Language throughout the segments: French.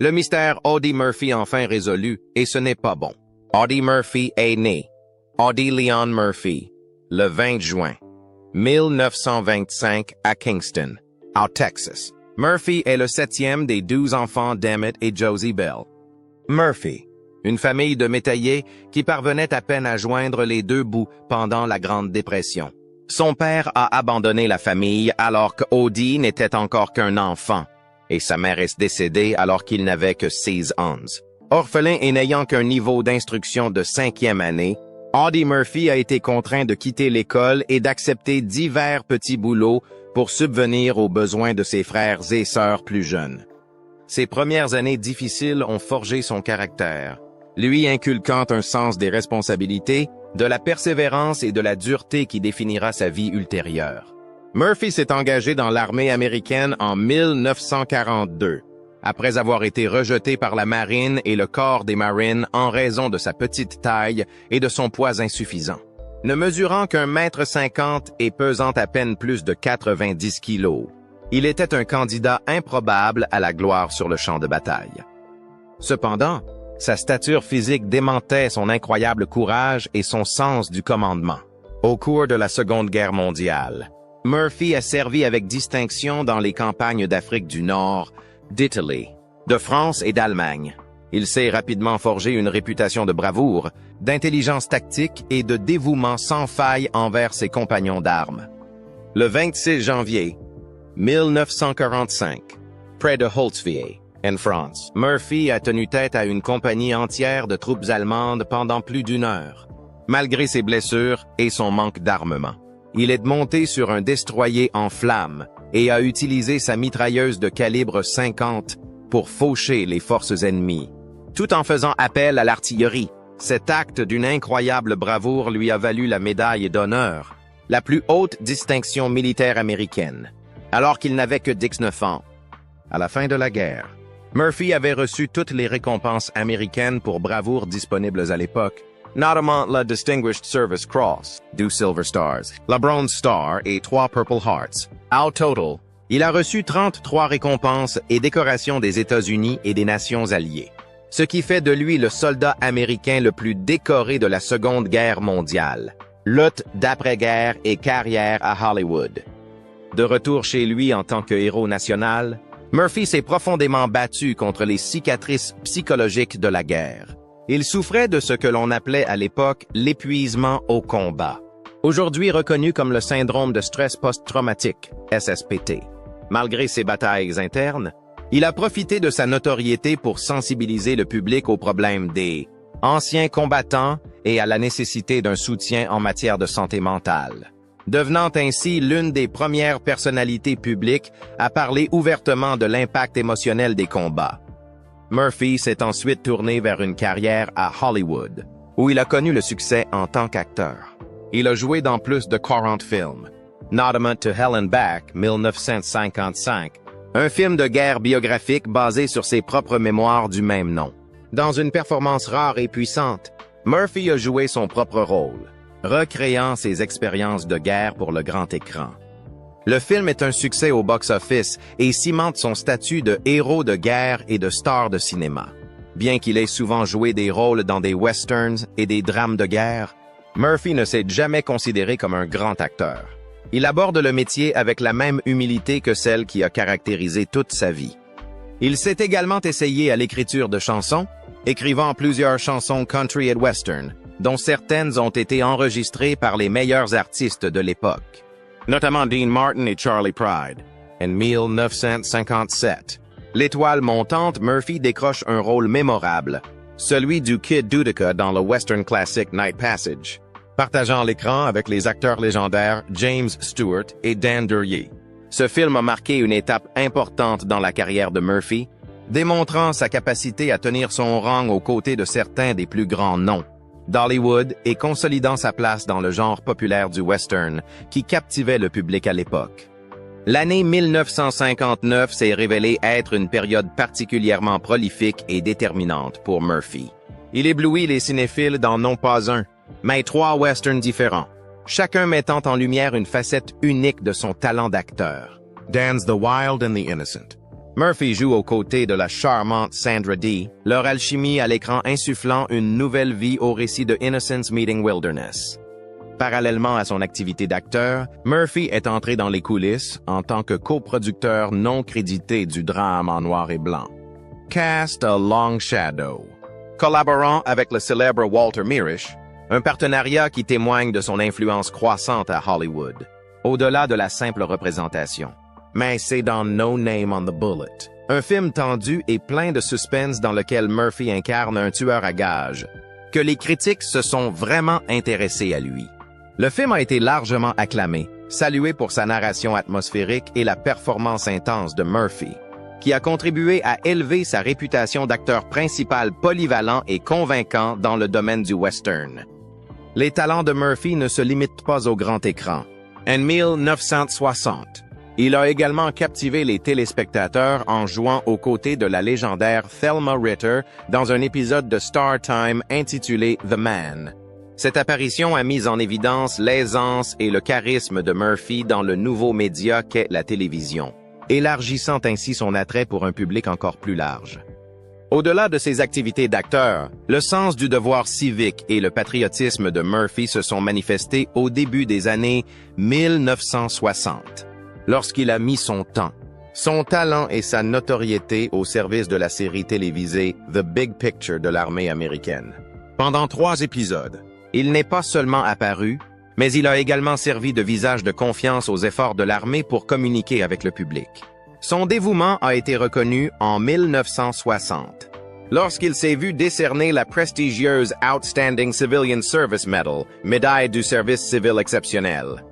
Le mystère Audie Murphy enfin résolu, et ce n'est pas bon. Audie Murphy est né. Audie Leon Murphy, le 20 juin 1925 à Kingston, au Texas. Murphy est le 7e des 12 enfants d'Emmett et Josie Bell. Murphy, une famille de métayers qui parvenait à peine à joindre les deux bouts pendant la Grande Dépression. Son père a abandonné la famille alors qu'Audie n'était encore qu'un enfant, et sa mère est décédée alors qu'il n'avait que 6 ans. Orphelin et n'ayant qu'un niveau d'instruction de 5e année, Audie Murphy a été contraint de quitter l'école et d'accepter divers petits boulots pour subvenir aux besoins de ses frères et sœurs plus jeunes. Ses premières années difficiles ont forgé son caractère, lui inculquant un sens des responsabilités, de la persévérance et de la dureté qui définira sa vie ultérieure. Murphy s'est engagé dans l'armée américaine en 1942, après avoir été rejeté par la marine et le corps des Marines en raison de sa petite taille et de son poids insuffisant. Ne mesurant qu'1,50 m et pesant à peine plus de 90 kilos, il était un candidat improbable à la gloire sur le champ de bataille. Cependant, sa stature physique démentait son incroyable courage et son sens du commandement. Au cours de la Seconde Guerre mondiale, Murphy a servi avec distinction dans les campagnes d'Afrique du Nord, d'Italie, de France et d'Allemagne. Il s'est rapidement forgé une réputation de bravoure, d'intelligence tactique et de dévouement sans faille envers ses compagnons d'armes. Le 26 janvier 1945, près de Holtzwihr, en France, Murphy a tenu tête à une compagnie entière de troupes allemandes pendant plus d'1 heure, malgré ses blessures et son manque d'armement. Il est monté sur un destroyer en flammes et a utilisé sa mitrailleuse de calibre 50 pour faucher les forces ennemies, tout en faisant appel à l'artillerie. Cet acte d'une incroyable bravoure lui a valu la médaille d'honneur, la plus haute distinction militaire américaine, alors qu'il n'avait que 19 ans. À la fin de la guerre, Murphy avait reçu toutes les récompenses américaines pour bravoure disponibles à l'époque, notamment la Distinguished Service Cross, 2 Silver Stars, la Bronze Star et 3 Purple Hearts. Au total, il a reçu 33 récompenses et décorations des États-Unis et des Nations alliées, ce qui fait de lui le soldat américain le plus décoré de la Seconde Guerre mondiale. Lutte d'après-guerre et carrière à Hollywood. De retour chez lui en tant que héros national, Murphy s'est profondément battu contre les cicatrices psychologiques de la guerre. Il souffrait de ce que l'on appelait à l'époque l'épuisement au combat, aujourd'hui reconnu comme le syndrome de stress post-traumatique, SSPT. Malgré ses batailles internes, il a profité de sa notoriété pour sensibiliser le public aux problèmes des anciens combattants et à la nécessité d'un soutien en matière de santé mentale, devenant ainsi l'une des premières personnalités publiques à parler ouvertement de l'impact émotionnel des combats. Murphy s'est ensuite tourné vers une carrière à Hollywood, où il a connu le succès en tant qu'acteur. Il a joué dans plus de 40 films, notamment To Hell and Back, 1955, un film de guerre biographique basé sur ses propres mémoires du même nom. Dans une performance rare et puissante, Murphy a joué son propre rôle, recréant ses expériences de guerre pour le grand écran. Le film est un succès au box-office et cimente son statut de héros de guerre et de star de cinéma. Bien qu'il ait souvent joué des rôles dans des westerns et des drames de guerre, Murphy ne s'est jamais considéré comme un grand acteur. Il aborde le métier avec la même humilité que celle qui a caractérisé toute sa vie. Il s'est également essayé à l'écriture de chansons, écrivant plusieurs chansons country et western, dont certaines ont été enregistrées par les meilleurs artistes de l'époque, notamment Dean Martin et Charley Pride. En 1957, l'étoile montante, Murphy décroche un rôle mémorable, celui du Kid Dudica dans le western classique Night Passage, partageant l'écran avec les acteurs légendaires James Stewart et Dan Duryea. Ce film a marqué une étape importante dans la carrière de Murphy, démontrant sa capacité à tenir son rang aux côtés de certains des plus grands noms d'Hollywood et consolidant sa place dans le genre populaire du western qui captivait le public à l'époque. L'année 1959 s'est révélée être une période particulièrement prolifique et déterminante pour Murphy. Il éblouit les cinéphiles dans non pas un, mais 3 westerns différents, chacun mettant en lumière une facette unique de son talent d'acteur. Dan's The Wild and the Innocent, Murphy joue aux côtés de la charmante Sandra Dee, leur alchimie à l'écran insufflant une nouvelle vie au récit de Innocence Meeting Wilderness. Parallèlement à son activité d'acteur, Murphy est entré dans les coulisses en tant que coproducteur non crédité du drame en noir et blanc. Cast a Long Shadow. Collaborant avec le célèbre Walter Mirisch, un partenariat qui témoigne de son influence croissante à Hollywood, au-delà de la simple représentation. Mais c'est dans No Name on the Bullet, un film tendu et plein de suspense dans lequel Murphy incarne un tueur à gages, que les critiques se sont vraiment intéressés à lui. Le film a été largement acclamé, salué pour sa narration atmosphérique et la performance intense de Murphy, qui a contribué à élever sa réputation d'acteur principal polyvalent et convaincant dans le domaine du western. Les talents de Murphy ne se limitent pas au grand écran. En 1960, il a également captivé les téléspectateurs en jouant aux côtés de la légendaire Thelma Ritter dans un épisode de Star Time intitulé The Man. Cette apparition a mis en évidence l'aisance et le charisme de Murphy dans le nouveau média qu'est la télévision, élargissant ainsi son attrait pour un public encore plus large. Au-delà de ses activités d'acteur, le sens du devoir civique et le patriotisme de Murphy se sont manifestés au début des années 1960, lorsqu'il a mis son temps, son talent et sa notoriété au service de la série télévisée The Big Picture de l'armée américaine. Pendant 3 épisodes, il n'est pas seulement apparu, mais il a également servi de visage de confiance aux efforts de l'armée pour communiquer avec le public. Son dévouement a été reconnu en 1960, lorsqu'il s'est vu décerner la prestigieuse Outstanding Civilian Service Medal, médaille du service civil exceptionnel.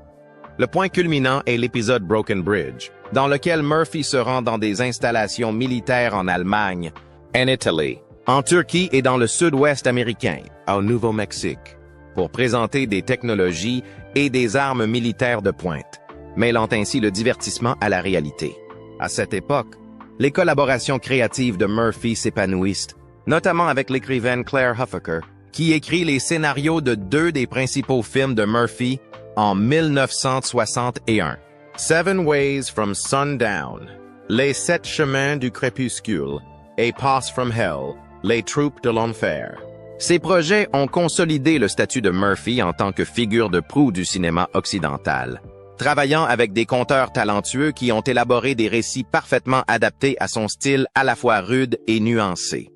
Le point culminant est l'épisode Broken Bridge, dans lequel Murphy se rend dans des installations militaires en Allemagne, en Italie, en Turquie et dans le sud-ouest américain, au Nouveau-Mexique, pour présenter des technologies et des armes militaires de pointe, mêlant ainsi le divertissement à la réalité. À cette époque, les collaborations créatives de Murphy s'épanouissent, notamment avec l'écrivaine Claire Huffaker, qui écrit les scénarios de 2 des principaux films de Murphy en 1961. Seven Ways from Sundown, Les 7 chemins du crépuscule et Pass from Hell, Les troupes de l'enfer. Ces projets ont consolidé le statut de Murphy en tant que figure de proue du cinéma occidental, travaillant avec des conteurs talentueux qui ont élaboré des récits parfaitement adaptés à son style à la fois rude et nuancé.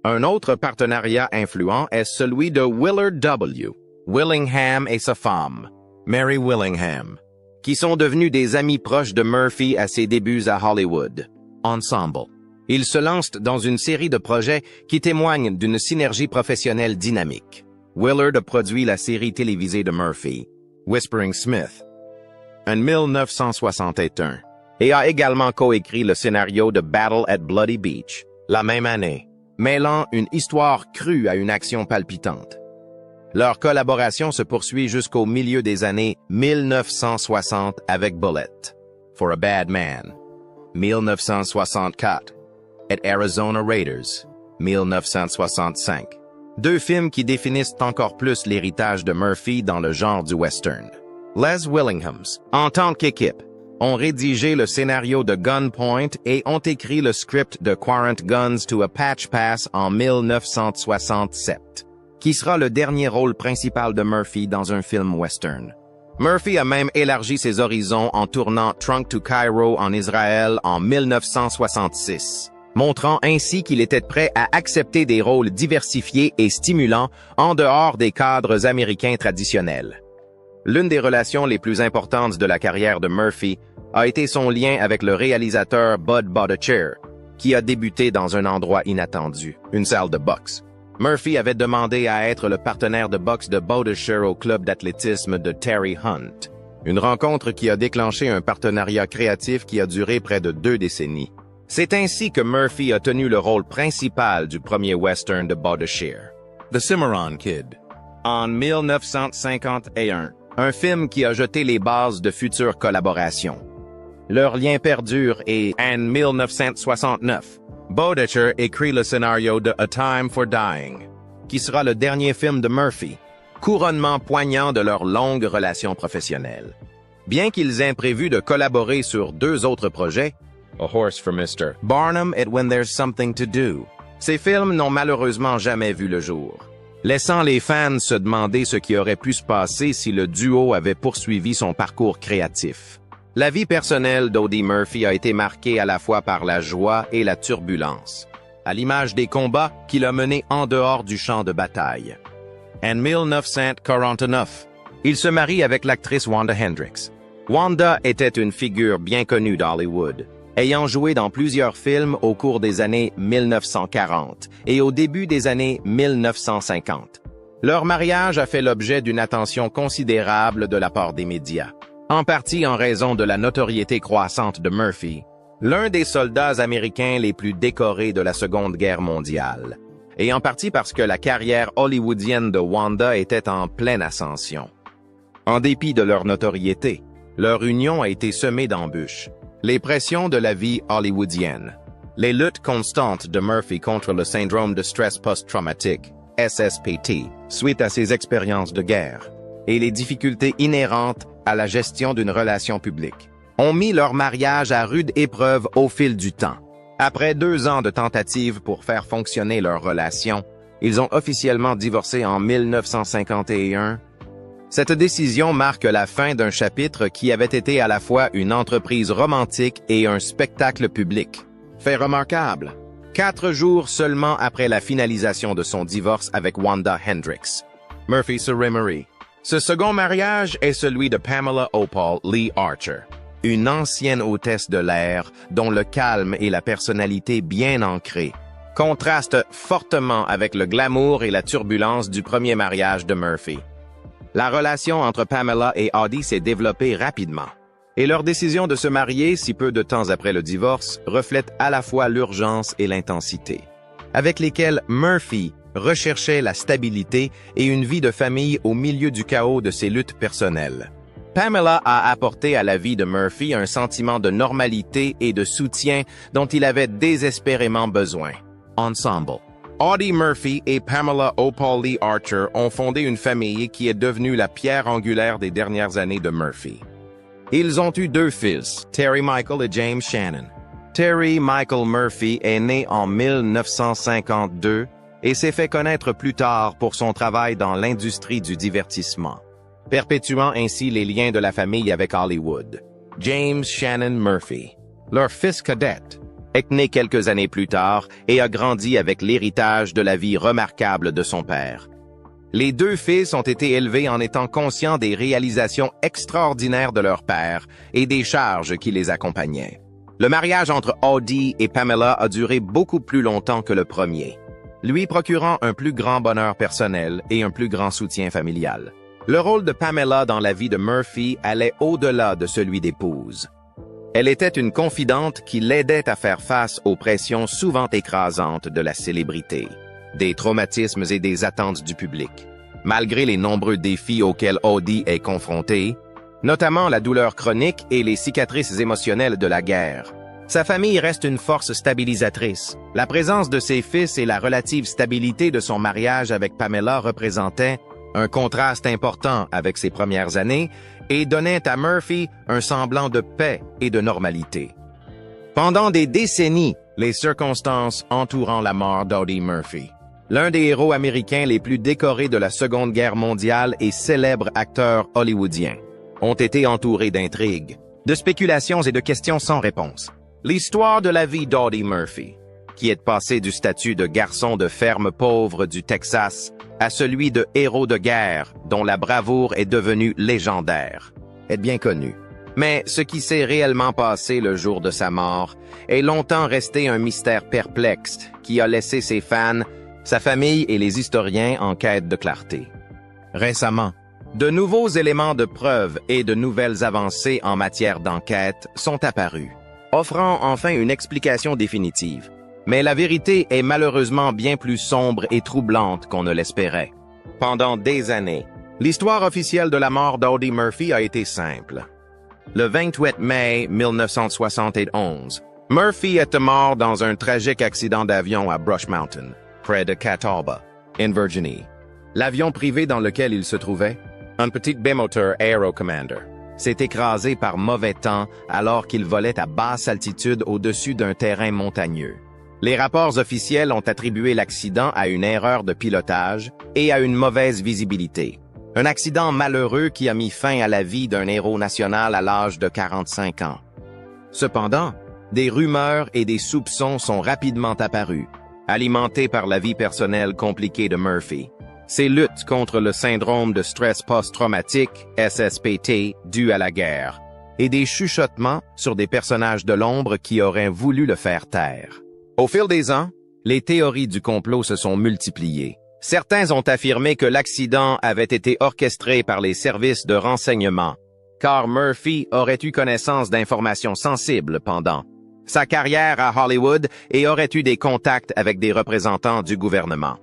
Un autre partenariat influent est celui de Willard W. Willingham et sa femme, Mary Willingham, qui sont devenus des amis proches de Murphy à ses débuts à Hollywood. Ensemble, ils se lancent dans une série de projets qui témoignent d'une synergie professionnelle dynamique. Willard a produit la série télévisée de Murphy, Whispering Smith, en 1961, et a également coécrit le scénario de Battle at Bloody Beach, la même année, mêlant une histoire crue à une action palpitante. Leur collaboration se poursuit jusqu'au milieu des années 1960 avec Bullet, For a Bad Man, 1964, et Arizona Raiders, 1965. 2 films qui définissent encore plus l'héritage de Murphy dans le genre du western. Les Willinghams, en tant qu'équipe, ont rédigé le scénario de Gunpoint et ont écrit le script de Quarant Guns to a Patch Pass en 1967, qui sera le dernier rôle principal de Murphy dans un film western. Murphy a même élargi ses horizons en tournant Trunk to Cairo en Israël en 1966, montrant ainsi qu'il était prêt à accepter des rôles diversifiés et stimulants en dehors des cadres américains traditionnels. L'une des relations les plus importantes de la carrière de Murphy a été son lien avec le réalisateur Bud Bodicher, qui a débuté dans un endroit inattendu, une salle de boxe. Murphy avait demandé à être le partenaire de boxe de Bodicher au club d'athlétisme de Terry Hunt, une rencontre qui a déclenché un partenariat créatif qui a duré près de 2 décennies. C'est ainsi que Murphy a tenu le rôle principal du premier western de Bodicher, The Cimarron Kid, en 1951, un film qui a jeté les bases de futures collaborations. Leur lien perdure et, en 1969, Bodicher écrit le scénario de A Time for Dying, qui sera le dernier film de Murphy, couronnement poignant de leur longue relation professionnelle. Bien qu'ils aient prévu de collaborer sur 2 autres projets, A Horse for Mr. Barnum et When There's Something to Do. Ces films n'ont malheureusement jamais vu le jour, laissant les fans se demander ce qui aurait pu se passer si le duo avait poursuivi son parcours créatif. La vie personnelle d'Audie Murphy a été marquée à la fois par la joie et la turbulence, à l'image des combats qu'il a menés en dehors du champ de bataille. En 1949, il se marie avec l'actrice Wanda Hendricks. Wanda était une figure bien connue d'Hollywood, ayant joué dans plusieurs films au cours des années 1940 et au début des années 1950. Leur mariage a fait l'objet d'une attention considérable de la part des médias, en partie en raison de la notoriété croissante de Murphy, l'un des soldats américains les plus décorés de la Seconde Guerre mondiale, et en partie parce que la carrière hollywoodienne de Wanda était en pleine ascension. En dépit de leur notoriété, leur union a été semée d'embûches. Les pressions de la vie hollywoodienne, les luttes constantes de Murphy contre le syndrome de stress post-traumatique, SSPT, suite à ses expériences de guerre, et les difficultés inhérentes à la gestion d'une relation publique, ont mis leur mariage à rude épreuve au fil du temps. Après 2 ans de tentatives pour faire fonctionner leur relation, ils ont officiellement divorcé en 1951. Cette décision marque la fin d'un chapitre qui avait été à la fois une entreprise romantique et un spectacle public. Fait remarquable, 4 jours seulement après la finalisation de son divorce avec Wanda Hendricks, Murphy se remarie. Ce second mariage est celui de Pamela Opal Lee Archer, une ancienne hôtesse de l'air dont le calme et la personnalité bien ancrée contrastent fortement avec le glamour et la turbulence du premier mariage de Murphy. La relation entre Pamela et Audie s'est développée rapidement, et leur décision de se marier si peu de temps après le divorce reflète à la fois l'urgence et l'intensité, avec lesquelles Murphy recherchait la stabilité et une vie de famille au milieu du chaos de ses luttes personnelles. Pamela a apporté à la vie de Murphy un sentiment de normalité et de soutien dont il avait désespérément besoin. Ensemble, Audie Murphy et Pamela Opal Lee Archer ont fondé une famille qui est devenue la pierre angulaire des dernières années de Murphy. Ils ont eu 2 fils, Terry Michael et James Shannon. Terry Michael Murphy est né en 1952 et s'est fait connaître plus tard pour son travail dans l'industrie du divertissement, perpétuant ainsi les liens de la famille avec Hollywood. James Shannon Murphy, leur fils cadet, est né quelques années plus tard et a grandi avec l'héritage de la vie remarquable de son père. Les 2 fils ont été élevés en étant conscients des réalisations extraordinaires de leur père et des charges qui les accompagnaient. Le mariage entre Audie et Pamela a duré beaucoup plus longtemps que le premier, lui procurant un plus grand bonheur personnel et un plus grand soutien familial. Le rôle de Pamela dans la vie de Murphy allait au-delà de celui d'épouse. Elle était une confidente qui l'aidait à faire face aux pressions souvent écrasantes de la célébrité, des traumatismes et des attentes du public. Malgré les nombreux défis auxquels Audie est confrontée, notamment la douleur chronique et les cicatrices émotionnelles de la guerre, sa famille reste une force stabilisatrice. La présence de ses fils et la relative stabilité de son mariage avec Pamela représentaient un contraste important avec ses premières années et donnait à Murphy un semblant de paix et de normalité. Pendant des décennies, les circonstances entourant la mort d'Audie Murphy, l'un des héros américains les plus décorés de la Seconde Guerre mondiale et célèbre acteur hollywoodien, ont été entourées d'intrigues, de spéculations et de questions sans réponse. L'histoire de la vie d'Audie Murphy, qui est passé du statut de garçon de ferme pauvre du Texas à celui de héros de guerre dont la bravoure est devenue légendaire, est bien connue. Mais ce qui s'est réellement passé le jour de sa mort est longtemps resté un mystère perplexe qui a laissé ses fans, sa famille et les historiens en quête de clarté. Récemment, de nouveaux éléments de preuve et de nouvelles avancées en matière d'enquête sont apparus, offrant enfin une explication définitive. Mais la vérité est malheureusement bien plus sombre et troublante qu'on ne l'espérait. Pendant des années, l'histoire officielle de la mort d'Audie Murphy a été simple. Le 28 mai 1971, Murphy est mort dans un tragique accident d'avion à Brush Mountain, près de Catawba, en Virginie. L'avion privé dans lequel il se trouvait, un petit bimoteur Aero Commander, s'est écrasé par mauvais temps alors qu'il volait à basse altitude au-dessus d'un terrain montagneux. Les rapports officiels ont attribué l'accident à une erreur de pilotage et à une mauvaise visibilité. Un accident malheureux qui a mis fin à la vie d'un héros national à l'âge de 45 ans. Cependant, des rumeurs et des soupçons sont rapidement apparus, alimentés par la vie personnelle compliquée de Murphy. Ses luttes contre le syndrome de stress post-traumatique, SSPT, dû à la guerre, et des chuchotements sur des personnages de l'ombre qui auraient voulu le faire taire. Au fil des ans, les théories du complot se sont multipliées. Certains ont affirmé que l'accident avait été orchestré par les services de renseignement, car Murphy aurait eu connaissance d'informations sensibles pendant sa carrière à Hollywood et aurait eu des contacts avec des représentants du gouvernement.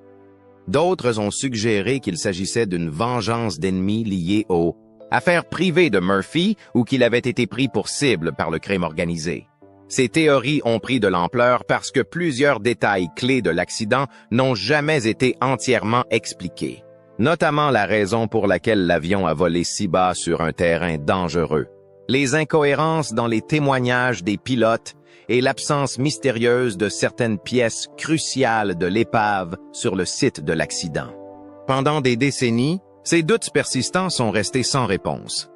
D'autres ont suggéré qu'il s'agissait d'une vengeance d'ennemis liée aux affaires privées de Murphy ou qu'il avait été pris pour cible par le crime organisé. Ces théories ont pris de l'ampleur parce que plusieurs détails clés de l'accident n'ont jamais été entièrement expliqués, notamment la raison pour laquelle l'avion a volé si bas sur un terrain dangereux, les incohérences dans les témoignages des pilotes et l'absence mystérieuse de certaines pièces cruciales de l'épave sur le site de l'accident. Pendant des décennies, ces doutes persistants sont restés sans réponse.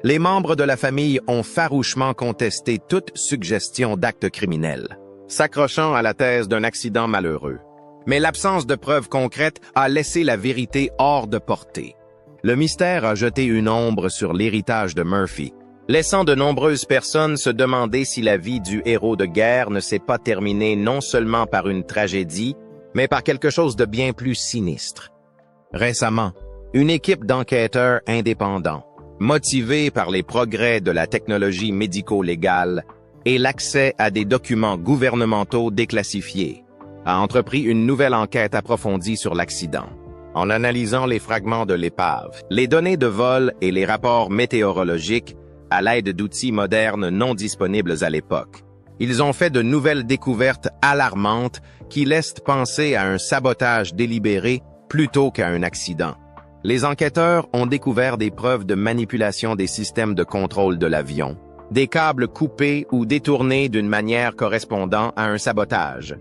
Les membres de la famille ont farouchement contesté toute suggestion d'acte criminel, s'accrochant à la thèse d'un accident malheureux. Mais l'absence de preuves concrètes a laissé la vérité hors de portée. Le mystère a jeté une ombre sur l'héritage de Murphy, laissant de nombreuses personnes se demander si la vie du héros de guerre ne s'est pas terminée non seulement par une tragédie, mais par quelque chose de bien plus sinistre. Récemment, une équipe d'enquêteurs indépendants, motivée par les progrès de la technologie médico-légale et l'accès à des documents gouvernementaux déclassifiés, a entrepris une nouvelle enquête approfondie sur l'accident. En analysant les fragments de l'épave, les données de vol et les rapports météorologiques, à l'aide d'outils modernes non disponibles à l'époque. Ils ont fait de nouvelles découvertes alarmantes qui laissent penser à un sabotage délibéré plutôt qu'à un accident. Les enquêteurs ont découvert des preuves de manipulation des systèmes de contrôle de l'avion, des câbles coupés ou détournés d'une manière correspondant à un sabotage.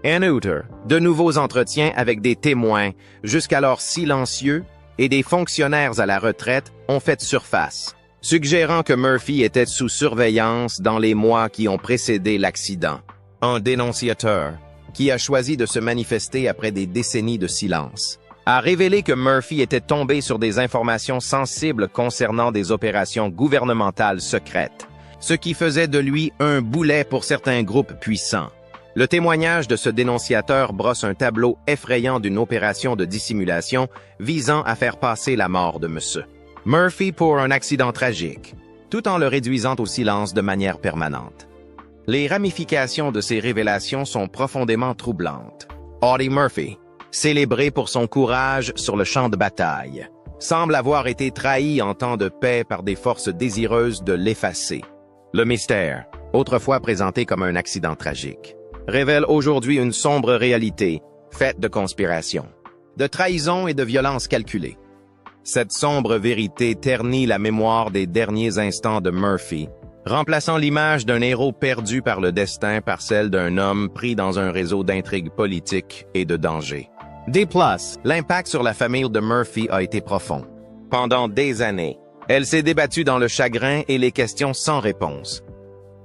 En outre, de nouveaux entretiens avec des témoins, jusqu'alors silencieux, et des fonctionnaires à la retraite ont fait surface, suggérant que Murphy était sous surveillance dans les mois qui ont précédé l'accident. Un dénonciateur, qui a choisi de se manifester après des décennies de silence, a révélé que Murphy était tombé sur des informations sensibles concernant des opérations gouvernementales secrètes, ce qui faisait de lui un boulet pour certains groupes puissants. Le témoignage de ce dénonciateur brosse un tableau effrayant d'une opération de dissimulation visant à faire passer la mort de M. Murphy pour un accident tragique, tout en le réduisant au silence de manière permanente. Les ramifications de ces révélations sont profondément troublantes. Audie Murphy, célébré pour son courage sur le champ de bataille, semble avoir été trahi en temps de paix par des forces désireuses de l'effacer. Le mystère, autrefois présenté comme un accident tragique, révèle aujourd'hui une sombre réalité, faite de conspiration, de trahison et de violence calculée. Cette sombre vérité ternit la mémoire des derniers instants de Murphy, remplaçant l'image d'un héros perdu par le destin par celle d'un homme pris dans un réseau d'intrigues politiques et de dangers. L'impact sur la famille de Murphy a été profond. Pendant des années, elle s'est débattue dans le chagrin et les questions sans réponse.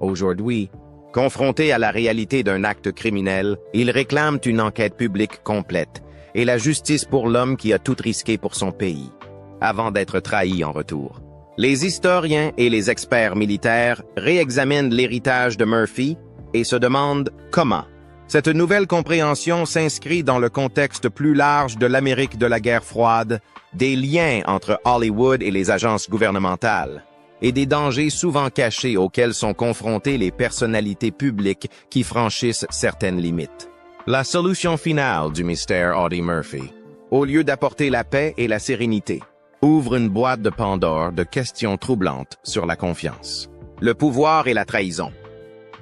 Aujourd'hui, confrontés à la réalité d'un acte criminel, ils réclament une enquête publique complète et la justice pour l'homme qui a tout risqué pour son pays, avant d'être trahi en retour. Les historiens et les experts militaires réexaminent l'héritage de Murphy et se demandent comment. Cette nouvelle compréhension s'inscrit dans le contexte plus large de l'Amérique de la guerre froide, des liens entre Hollywood et les agences gouvernementales, et des dangers souvent cachés auxquels sont confrontées les personnalités publiques qui franchissent certaines limites. La solution finale du mystère Audie Murphy, au lieu d'apporter la paix et la sérénité, ouvre une boîte de Pandore de questions troublantes sur la confiance, le pouvoir et la trahison.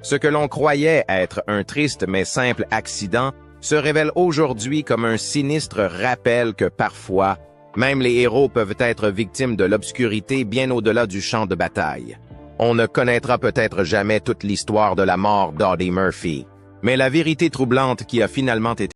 Ce que l'on croyait être un triste mais simple accident se révèle aujourd'hui comme un sinistre rappel que parfois, Même les héros peuvent être victimes de l'obscurité bien au-delà du champ de bataille. On ne connaîtra peut-être jamais toute l'histoire de la mort d'Audie Murphy, mais la vérité troublante qui a finalement été